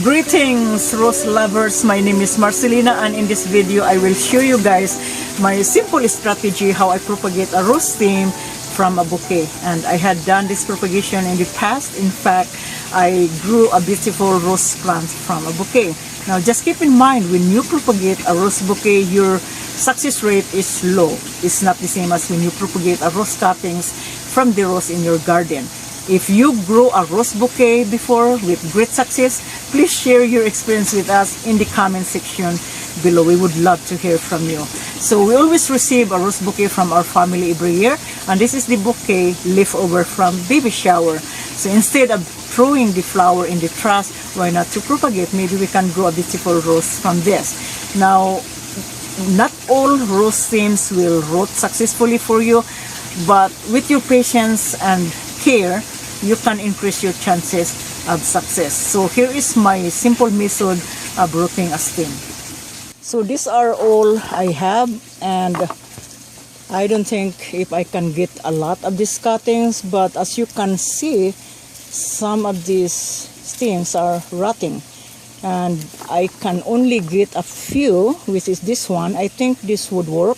Greetings rose lovers, my name is Marcelina, and in this video I will show you guys my simple strategy how I propagate a rose stem from a bouquet. And I had done this propagation in the past. In fact, I grew a beautiful rose plant from a bouquet. Now just keep in mind, when you propagate a rose bouquet, your success rate is low. It's not the same as when you propagate a rose cuttings from the rose in your garden. If you grow a rose bouquet before with great success, please share your experience with us in the comment section below. We would love to hear from you. So we always receive a rose bouquet from our family every year, and this is the bouquet leftover from baby shower. So instead of throwing the flower in the trash, why not to propagate? Maybe we can grow a beautiful rose from this. Now, not all rose stems will rot successfully for you, but with your patience and care, you can increase your chances of success. So here is my simple method of rooting a stem. So these are all I have, and I don't think if I can get a lot of these cuttings, but as you can see, some of these stems are rotting, and I can only get a few, which is this one. I think this would work,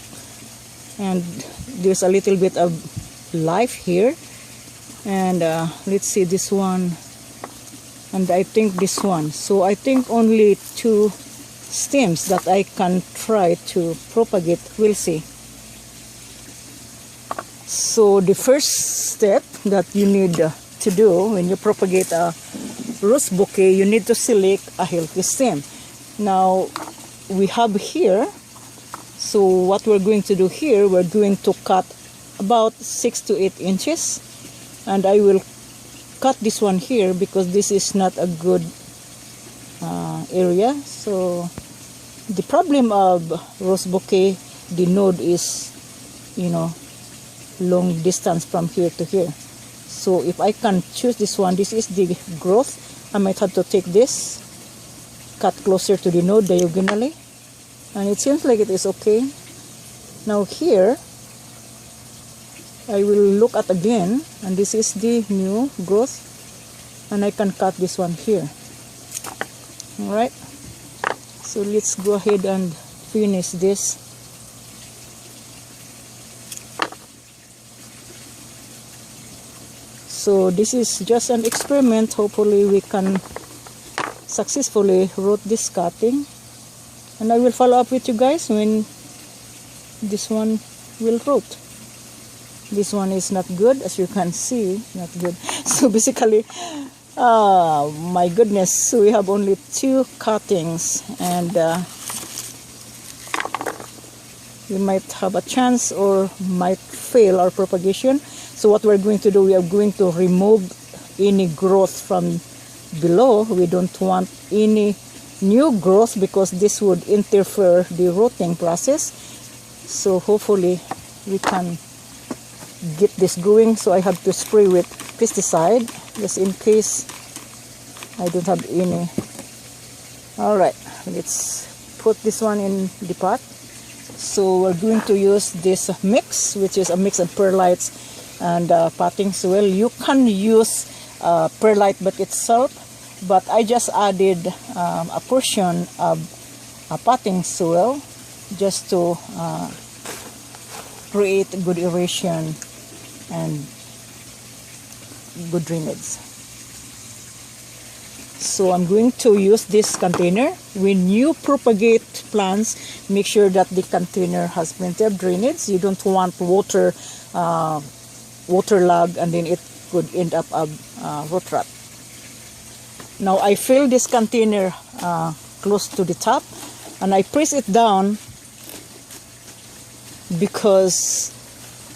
and there's a little bit of life here. And let's see this one, and I think this one. So I think only 2 stems that I can try to propagate. We'll see. So the first step that you need to do when you propagate a rose bouquet, you need to select a healthy stem. Now we have here, so what we're going to do here, we're going to cut about 6 to 8 inches. And I will cut this one here because this is not a good area. So the problem of rose bouquet, the node is, long distance from here to here. So if I can choose this one, this is the growth, I might have to take this, cut closer to the node diagonally, and it seems like it is okay. Now here I will look at again, and this is the new growth, and I can cut this one here. Alright, so let's go ahead and finish this. So this is just an experiment. Hopefully we can successfully root this cutting, and I will follow up with you guys when this one will root. This one is not good, as you can see, not good. So basically, my goodness, so we have only 2 cuttings, and we might have a chance or might fail our propagation. So what we're going to do, we are going to remove any growth from below. We don't want any new growth because this would interfere the rooting process. So hopefully we can get this going. So I have to spray with pesticide just in case I don't have any. Alright, let's put this one in the pot. So we're going to use this mix, which is a mix of perlites and potting soil. You can use perlite by itself, but I just added a portion of potting soil just to create good aeration and good drainage. So I'm going to use this container. When you propagate plants, make sure that the container has plenty of drainage. You don't want waterlogged, and then it could end up a root rot. Now I fill this container close to the top, and I press it down because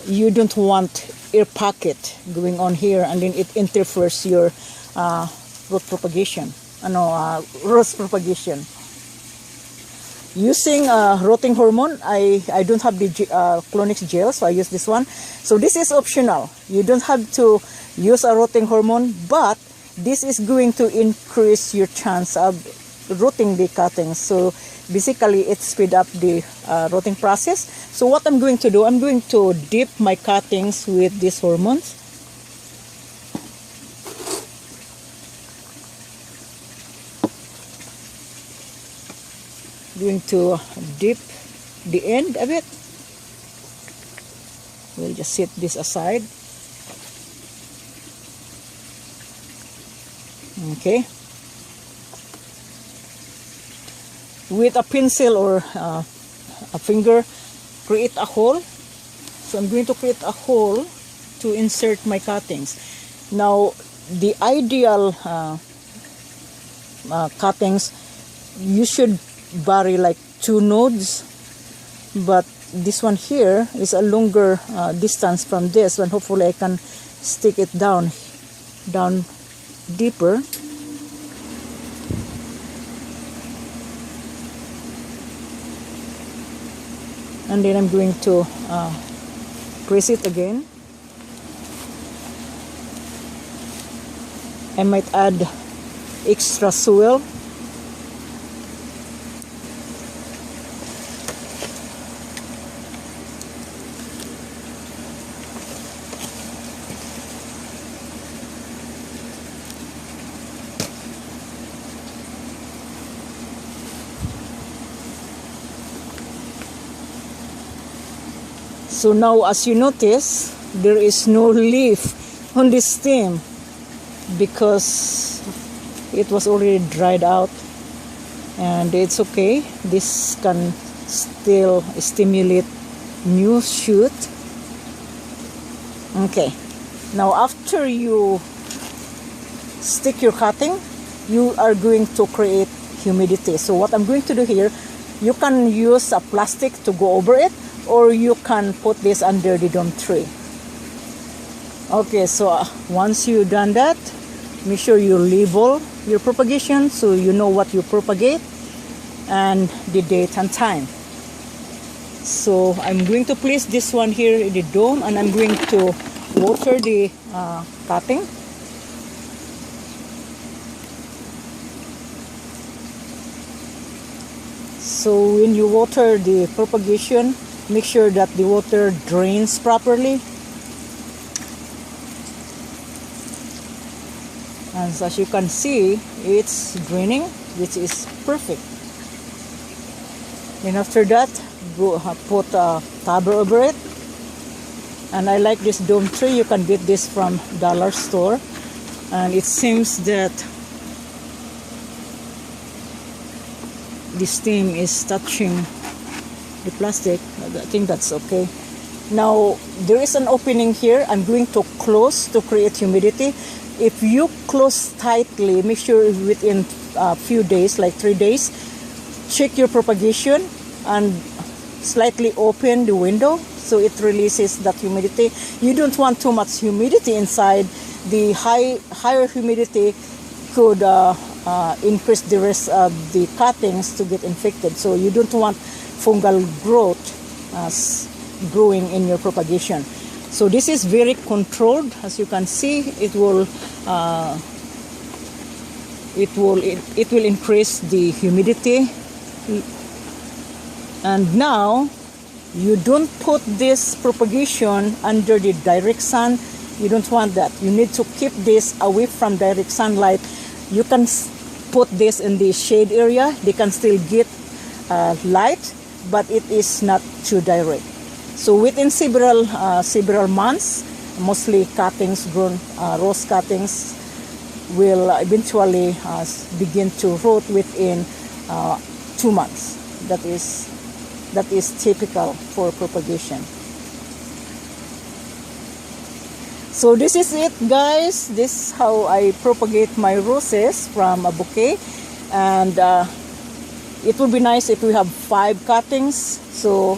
you don't want air pocket going on here, and then it interferes your root propagation, rose propagation. Using rotting hormone, I don't have the Clonix gel, so I use this one. So this is optional. You don't have to use a rotting hormone, but this is going to increase your chance of rooting the cuttings. So basically it speeds up the rotting process. So what I'm going to do, I'm going to dip my cuttings with these hormones. going to dip the end of it. We'll just set this aside. Okay. With a pencil or a finger, create a hole. So I'm going to create a hole to insert my cuttings. Now, the ideal cuttings, you should vary like 2 nodes, but this one here is a longer distance from this one. Hopefully I can stick it down deeper. And then I'm going to press it again. I might add extra soil. So now, as you notice, there is no leaf on this stem because it was already dried out, and it's okay. This can still stimulate new shoot. Okay, now after you stick your cutting, you are going to create humidity. So what I'm going to do here, you can use a plastic to go over it, or you can put this under the dome tree. Okay, so once you've done that, make sure you label your propagation so you know what you propagate and the date and time. So I'm going to place this one here in the dome, and I'm going to water the cutting. So when you water the propagation, make sure that the water drains properly. And as you can see, it's draining, which is perfect. And after that, go put a cover over it. And I like this dome tree. You can get this from dollar store. And it seems that the stem is touching the plastic. I think that's okay. Now there is an opening here. I'm going to close to create humidity. If you close tightly, make sure within a few days, like 3 days, check your propagation and slightly open the window so it releases that humidity. You don't want too much humidity inside. The higher humidity could increase the rest of the cuttings to get infected. So you don't want fungal growth growing in your propagation. So this is very controlled. As you can see, it will increase the humidity. And now you don't put this propagation under the direct sun. You don't want that. You need to keep this away from direct sunlight. You can put this in the shade area. They can still get light, but it is not too direct. So within several months, mostly cuttings grown, rose cuttings will eventually begin to rot within 2 months. That is typical for propagation. So this is it, guys. This is how I propagate my roses from a bouquet. And it would be nice if we have 5 cuttings, so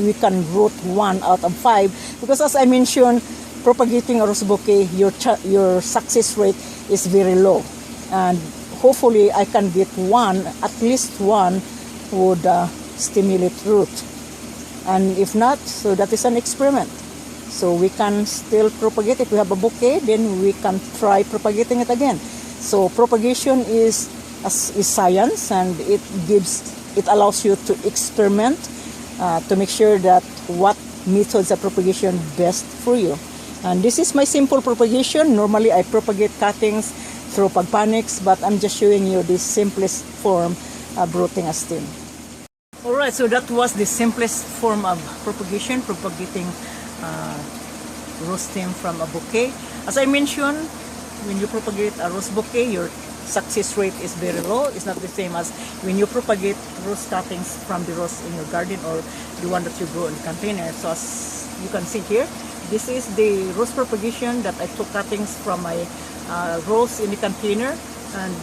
we can root 1 out of 5. Because as I mentioned, propagating a rose bouquet, your success rate is very low. And hopefully I can get at least one would stimulate root. And if not, so that is an experiment. So we can still propagate. If we have a bouquet, then we can try propagating it again. So propagation is science, and it allows you to experiment to make sure that what methods of propagation best for you. And this is my simple propagation. Normally I propagate cuttings through pagpanics, but I'm just showing you the simplest form of rooting a stem. Alright, so that was the simplest form of propagation, propagating rose stem from a bouquet. As I mentioned, when you propagate a rose bouquet, your success rate is very low. It's not the same as when you propagate rose cuttings from the rose in your garden or the one that you grow in the container. So as you can see here, this is the rose propagation that I took cuttings from my rose in the container, and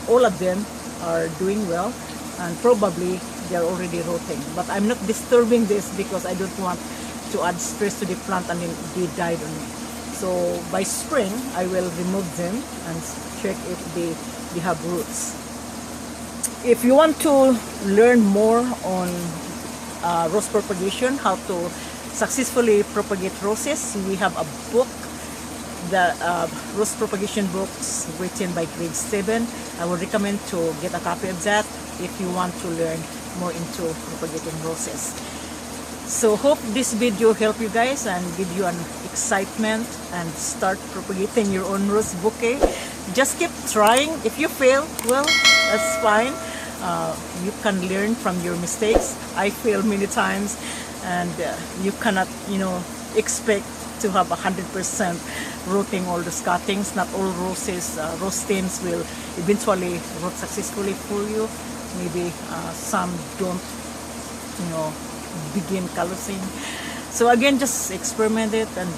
all of them are doing well, and probably they are already rotting. But I'm not disturbing this because I don't want to add stress to the plant and then they died on me. So by spring, I will remove them and check if they have roots. If you want to learn more on rose propagation, how to successfully propagate roses, we have a book, the rose propagation books written by grade 7. I would recommend to get a copy of that if you want to learn more into propagating roses. So hope this video helped you guys and give you an excitement and start propagating your own rose bouquet. Just keep trying. If you fail, well, that's fine. You can learn from your mistakes. I failed many times, and you cannot, expect to have 100% rooting all the cuttings. Not all roses, rose stems will eventually root successfully for you. Maybe some don't, begin callosing. So again, just experiment it, and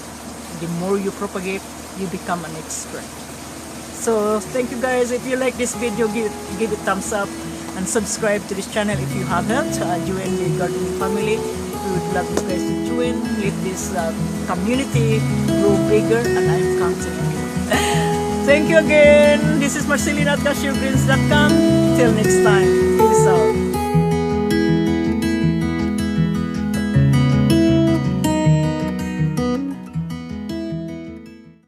the more you propagate, you become an expert. So thank you guys. If you like this video, give it thumbs up and subscribe to this channel if you haven't. Join the gardening family. We would love you guys to join. Let this community grow bigger, and I'm counting on you. Thank you again. This is Marcelina at CashewGreens.com. Till next time.